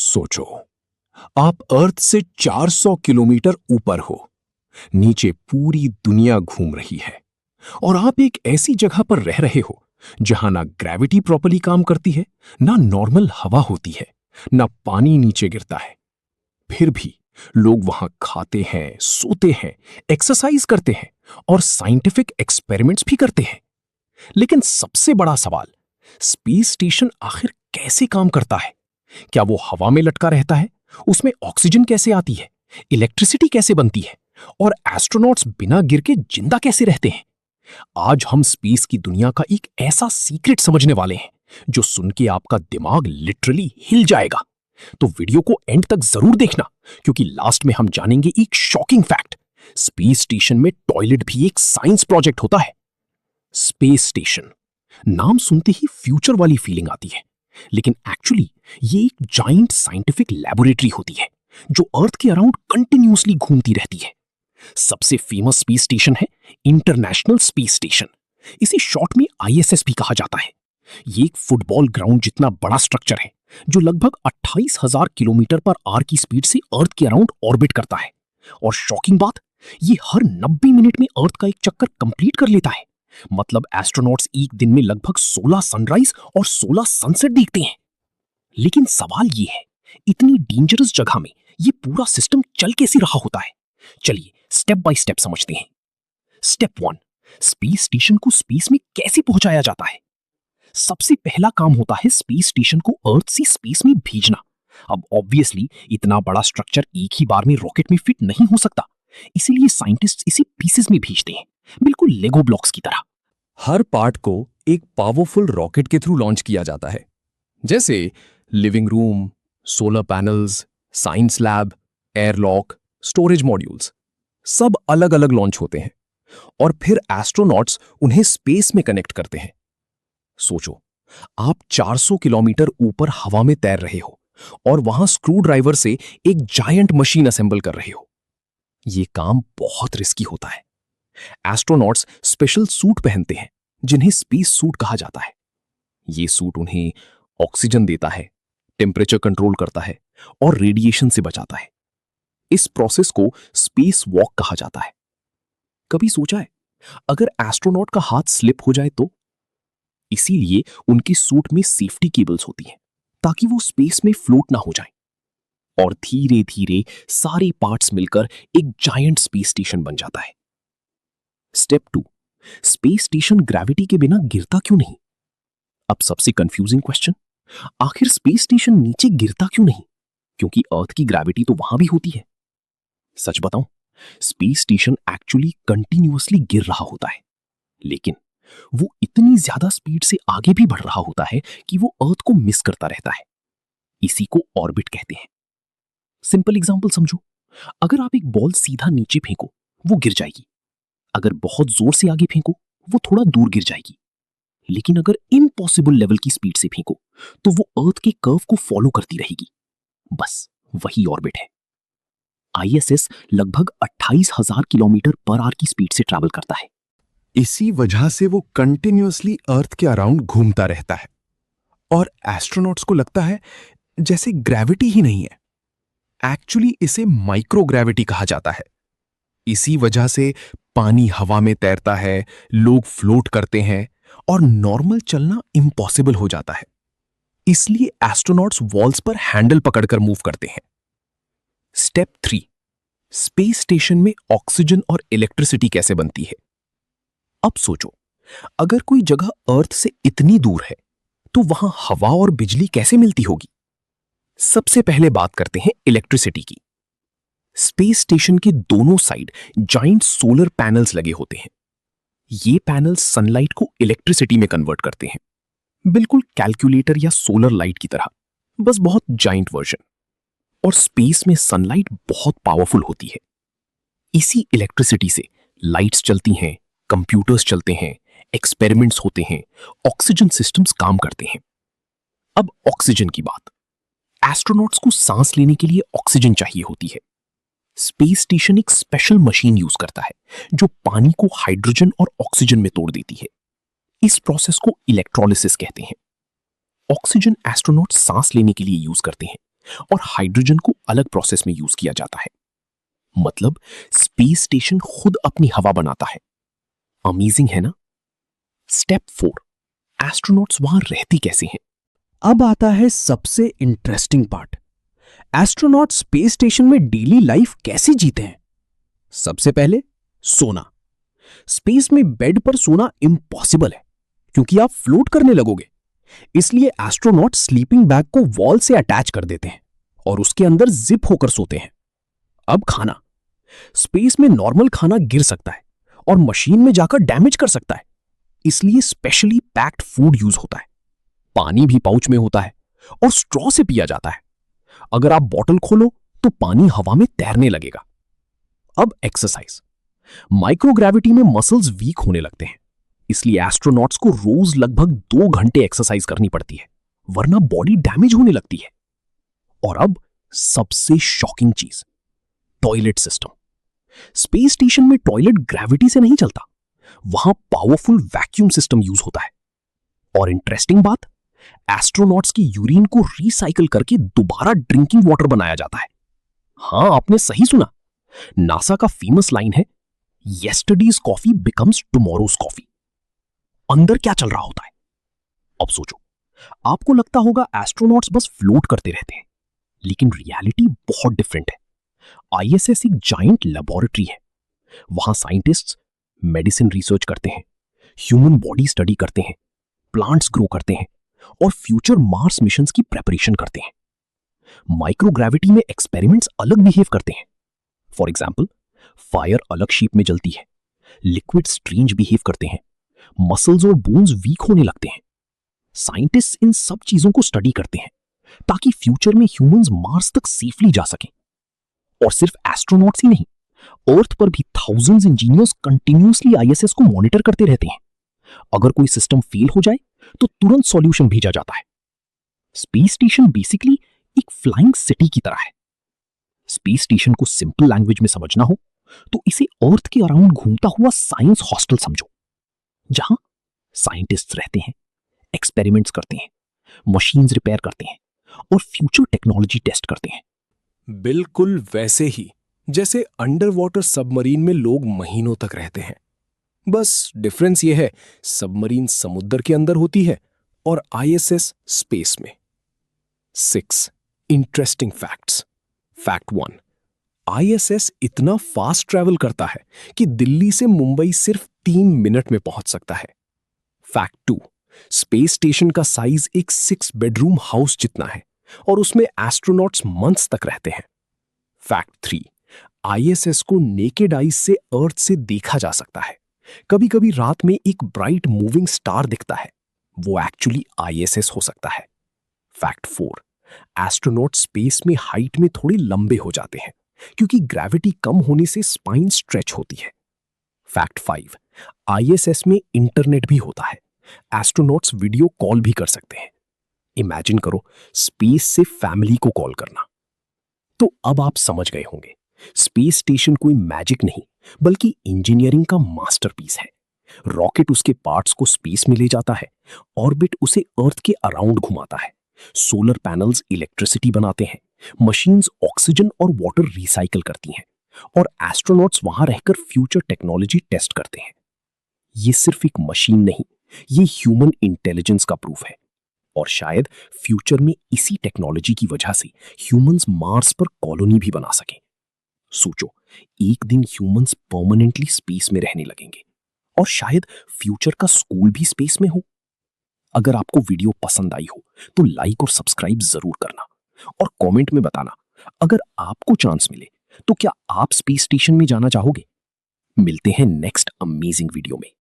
सोचो, आप अर्थ से 400 किलोमीटर ऊपर हो, नीचे पूरी दुनिया घूम रही है और आप एक ऐसी जगह पर रह रहे हो जहां ना ग्रेविटी प्रॉपर्ली काम करती है, ना नॉर्मल हवा होती है, ना पानी नीचे गिरता है। फिर भी लोग वहां खाते हैं, सोते हैं, एक्सरसाइज करते हैं और साइंटिफिक एक्सपेरिमेंट्स भी करते हैं। लेकिन सबसे बड़ा सवाल, स्पेस स्टेशन आखिर कैसे काम करता है? क्या वो हवा में लटका रहता है? उसमें ऑक्सीजन कैसे आती है? इलेक्ट्रिसिटी कैसे बनती है? और एस्ट्रोनॉट्स बिना गिर के जिंदा कैसे रहते हैं? आज हम स्पेस की दुनिया का एक ऐसा सीक्रेट समझने वाले हैं जो सुन के आपका दिमाग लिटरली हिल जाएगा। तो वीडियो को एंड तक जरूर देखना, क्योंकि लास्ट में हम जानेंगे एक शॉकिंग फैक्ट। स्पेस स्टेशन में टॉयलेट भी एक साइंस प्रोजेक्ट होता है। स्पेस स्टेशन नाम सुनते ही फ्यूचर वाली फीलिंग आती है, लेकिन एक्चुअली ये एक जाइंट साइंटिफिक लैबोरेटरी होती है जो अर्थ के अराउंड कंटिन्यूअसली घूमती रहती है। सबसे फेमस स्पेस स्टेशन है इंटरनेशनल स्पेस स्टेशन। इसे शॉर्ट में आईएसएस भी कहा जाता है। ये एक फुटबॉल ग्राउंड जितना बड़ा स्ट्रक्चर है जो लगभग 28,000 किलोमीटर पर आवर की स्पीड से अर्थ के अराउंड ऑर्बिट करता है। और शॉकिंग बात, ये हर 90 मिनट में अर्थ का एक चक्कर कंप्लीट कर लेता है। मतलब एस्ट्रोनॉट्स एक दिन में लगभग 16 सनराइज और 16 सनसेट देखते हैं। लेकिन सवाल ये है, इतनी डेंजरस जगह में ये पूरा सिस्टम चल कैसे रहा होता है? चलिए स्टेप बाय स्टेप समझते हैं। स्टेप 1, स्पेस स्टेशन को स्पेस में कैसे पहुंचाया जाता है? सबसे पहला काम होता है स्पेस स्टेशन को अर्थ से स्पेस में भेजना। अब ऑब्वियसली इतना बड़ा स्ट्रक्चर एक ही बार में रॉकेट में फिट नहीं हो सकता, इसीलिए साइंटिस्ट इसे पीसेस में भेजते हैं, बिल्कुल लेगो ब्लॉक्स की तरह। हर पार्ट को एक पावरफुल रॉकेट के थ्रू लॉन्च किया जाता है, जैसे living room, solar panels, science lab, airlock, storage modules. सब अलग अलग लॉन्च होते हैं और फिर एस्ट्रोनॉट्स उन्हें स्पेस में कनेक्ट करते हैं। सोचो, आप 400 किलोमीटर ऊपर हवा में तैर रहे हो और वहां स्क्रू ड्राइवर से एक जायंट मशीन असेंबल कर रहे हो। यह काम बहुत रिस्की होता है। एस्ट्रोनॉट्स स्पेशल सूट पहनते हैं जिन्हें स्पेस सूट कहा जाता है। यह सूट उन्हें ऑक्सीजन देता है, टेम्परेचर कंट्रोल करता है और रेडिएशन से बचाता है। इस प्रोसेस को स्पेस वॉक कहा जाता है। कभी सोचा है अगर एस्ट्रोनॉट का हाथ स्लिप हो जाए तो? इसीलिए उनके सूट में सेफ्टी केबल्स होती हैं ताकि वो स्पेस में फ्लोट ना हो जाए। और धीरे धीरे सारे पार्ट्स मिलकर एक जायंट स्पेस स्टेशन बन जाता है। स्टेप 2, स्पेस स्टेशन ग्रेविटी के बिना गिरता क्यों नहीं? अब सबसे कंफ्यूजिंग क्वेश्चन, आखिर स्पेस स्टेशन नीचे गिरता क्यों नहीं? क्योंकि अर्थ की ग्रेविटी तो वहां भी होती है। सच बताऊं, स्पेस स्टेशन एक्चुअली कंटिन्यूअसली गिर रहा होता है, लेकिन वो इतनी ज्यादा स्पीड से आगे भी बढ़ रहा होता है कि वो अर्थ को मिस करता रहता है। इसी को ऑर्बिट कहते हैं। सिंपल एग्जांपल समझो, अगर आप एक बॉल सीधा नीचे फेंको, वो गिर जाएगी। अगर बहुत जोर से आगे फेंको, वो थोड़ा दूर गिर जाएगी। लेकिन अगर इम्पॉसिबल लेवल की स्पीड से फेंको, तो वो अर्थ के कर्व को फॉलो करती रहेगी। बस वही ऑर्बिट है। आईएसएस लगभग 28,000 किलोमीटर पर आवर की स्पीड से ट्रैवल करता है। इसी वजह से वो कंटिन्यूअसली अर्थ के अराउंड घूमता रहता है और एस्ट्रोनॉट्स को लगता है जैसे ग्रेविटी ही नहीं है। एक्चुअली इसे माइक्रोग्रेविटी कहा जाता है। इसी वजह से पानी हवा में तैरता है, लोग फ्लोट करते हैं और नॉर्मल चलना इम्पॉसिबल हो जाता है। इसलिए एस्ट्रोनॉट्स वॉल्स पर हैंडल पकड़कर मूव करते हैं। स्टेप 3, स्पेस स्टेशन में ऑक्सीजन और इलेक्ट्रिसिटी कैसे बनती है? अब सोचो, अगर कोई जगह अर्थ से इतनी दूर है तो वहां हवा और बिजली कैसे मिलती होगी? सबसे पहले बात करते हैं इलेक्ट्रिसिटी की। स्पेस स्टेशन के दोनों साइड जाइंट सोलर पैनल्स लगे होते हैं। ये पैनल्स सनलाइट को इलेक्ट्रिसिटी में कन्वर्ट करते हैं, बिल्कुल कैलकुलेटर या सोलर लाइट की तरह, बस बहुत जाइंट वर्जन। और स्पेस में सनलाइट बहुत पावरफुल होती है। इसी इलेक्ट्रिसिटी से लाइट्स चलती हैं, कंप्यूटर्स चलते हैं, एक्सपेरिमेंट्स होते हैं, ऑक्सीजन सिस्टम्स काम करते हैं। अब ऑक्सीजन की बात, एस्ट्रोनॉट्स को सांस लेने के लिए ऑक्सीजन चाहिए होती है। स्पेस स्टेशन एक स्पेशल मशीन यूज करता है जो पानी को हाइड्रोजन और ऑक्सीजन में तोड़ देती है। इस प्रोसेस को इलेक्ट्रोलिसिस कहते हैं। ऑक्सीजन एस्ट्रोनॉट सांस लेने के लिए यूज करते हैं, और हाइड्रोजन को अलग प्रोसेस में यूज किया जाता है। मतलब स्पेस स्टेशन खुद अपनी हवा बनाता है। अमेजिंग है ना? स्टेप 4, एस्ट्रोनॉट्स वहां रहती कैसे हैं? अब आता है सबसे interesting part. Astronaut space station में डेली लाइफ कैसे जीते हैं? सबसे पहले सोना। स्पेस में बेड पर सोना इम्पॉसिबल है क्योंकि आप फ्लोट करने लगोगे। इसलिए एस्ट्रोनॉट स्लीपिंग बैग को वॉल से अटैच कर देते हैं और उसके अंदर जिप होकर सोते हैं। अब खाना। स्पेस में नॉर्मल खाना गिर सकता है और मशीन में जाकर डैमेज कर सकता है, इसलिए स्पेशली पैक्ड फूड यूज होता है। पानी भी पाउच में होता है और स्ट्रॉ से पिया जाता है। अगर आप बॉटल खोलो तो पानी हवा में तैरने लगेगा। अब एक्सरसाइज। माइक्रोग्रेविटी में मसल्स वीक होने लगते हैं, इसलिए एस्ट्रोनॉट्स को रोज लगभग 2 घंटे एक्सरसाइज करनी पड़ती है, वरना बॉडी डैमेज होने लगती है। और अब सबसे शॉकिंग चीज, टॉयलेट सिस्टम। स्पेस स्टेशन में टॉयलेट ग्रेविटी से नहीं चलता, वहां पावरफुल वैक्यूम सिस्टम यूज होता है। और इंटरेस्टिंग बात, एस्ट्रोनॉट्स की यूरिन को रिसाइकल करके दोबारा ड्रिंकिंग वाटर बनाया जाता है। हां, आपने सही सुना। नासा का फेमस लाइन है, yesterday's coffee becomes tomorrow's coffee. अंदर क्या चल रहा होता है? अब सोचो, आपको लगता होगा एस्ट्रोनॉट्स बस फ्लोट करते रहते हैं, लेकिन रियलिटी बहुत डिफरेंट है। आईएसएस एक जायंट लेबोरेटरी है। वहां साइंटिस्ट्स मेडिसिन रिसर्च करते हैं, ह्यूमन बॉडी स्टडी करते हैं, प्लांट्स ग्रो करते हैं और फ्यूचर मार्स मिशंस की प्रेपरेशन करते हैं। माइक्रोग्रेविटी में एक्सपेरिमेंट्स अलग बिहेव करते हैं। फॉर एग्जाम्पल, फायर अलग शेप में जलती है, लिक्विड स्ट्रेंज बिहेव करते हैं, मसल्स और बोन्स वीक होने लगते हैं। साइंटिस्ट इन सब चीजों को स्टडी करते हैं ताकि फ्यूचर में ह्यूमंस मार्स तक सेफली जा सकें। और सिर्फ एस्ट्रोनॉट्स ही नहीं, अर्थ पर भी थाउजेंड्स इंजीनियर्स कंटिन्यूअसली आईएसएस को मॉनिटर करते रहते हैं। अगर कोई सिस्टम फेल हो जाए तो तुरंत सॉल्यूशन भेजा जाता है। स्पेस स्टेशन बेसिकली एक फ्लाइंग सिटी की तरह है। स्पेस स्टेशन को सिंपल लैंग्वेज में समझना हो तो इसे अर्थ के अराउंड घूमता हुआ साइंस हॉस्टल समझो, जहां साइंटिस्ट्स रहते हैं, एक्सपेरिमेंट्स करते हैं, मशीन्स रिपेयर करते हैं और फ्यूचर टेक्नोलॉजी टेस्ट करते हैं। बिल्कुल वैसे ही जैसे अंडर वाटर सबमरीन में लोग महीनों तक रहते हैं। बस डिफरेंस यह है, सबमरीन समुद्र के अंदर होती है और आईएसएस स्पेस में। 6 इंटरेस्टिंग फैक्ट्स। फैक्ट 1, आईएसएस इतना फास्ट ट्रैवल करता है कि दिल्ली से मुंबई सिर्फ 3 मिनट में पहुंच सकता है। फैक्ट 2, स्पेस स्टेशन का साइज एक 6 बेडरूम हाउस जितना है और उसमें एस्ट्रोनॉट्स मंथ्स तक रहते हैं। फैक्ट 3, आईएसएस को नेकेड आईज से अर्थ से देखा जा सकता है। कभी कभी रात में एक ब्राइट मूविंग स्टार दिखता है, वो एक्चुअली आईएसएस हो सकता है। फैक्ट 4, एस्ट्रोनॉट स्पेस में हाइट में थोड़े लंबे हो जाते हैं क्योंकि ग्रेविटी कम होने से स्पाइन स्ट्रेच होती है। फैक्ट 5, आईएसएस में इंटरनेट भी होता है, एस्ट्रोनॉट्स वीडियो कॉल भी कर सकते हैं। इमेजिन करो स्पेस से फैमिली को कॉल करना। तो अब आप समझ गए होंगे, स्पेस स्टेशन कोई मैजिक नहीं बल्कि इंजीनियरिंग का मास्टरपीस है। रॉकेट उसके पार्ट्स को स्पेस में ले जाता है, ऑर्बिट उसे अर्थ के अराउंड घुमाता है, सोलर पैनल्स इलेक्ट्रिसिटी बनाते हैं, मशीन्स ऑक्सीजन और वाटर रिसाइकल करती हैं और एस्ट्रोनॉट्स वहां रहकर फ्यूचर टेक्नोलॉजी टेस्ट करते हैं। ये सिर्फ एक मशीन नहीं, ये ह्यूमन इंटेलिजेंस का प्रूफ है और शायद फ्यूचर में इसी टेक्नोलॉजी की वजह से ह्यूमंस मार्स पर कॉलोनी भी बना सकें। सोचो, एक दिन ह्यूमंस परमानेंटली स्पेस में रहने लगेंगे और शायद फ्यूचर का स्कूल भी स्पेस में हो। अगर आपको वीडियो पसंद आई हो तो लाइक और सब्सक्राइब जरूर करना और कमेंट में बताना, अगर आपको चांस मिले तो क्या आप स्पेस स्टेशन में जाना चाहोगे? मिलते हैं नेक्स्ट अमेजिंग वीडियो में।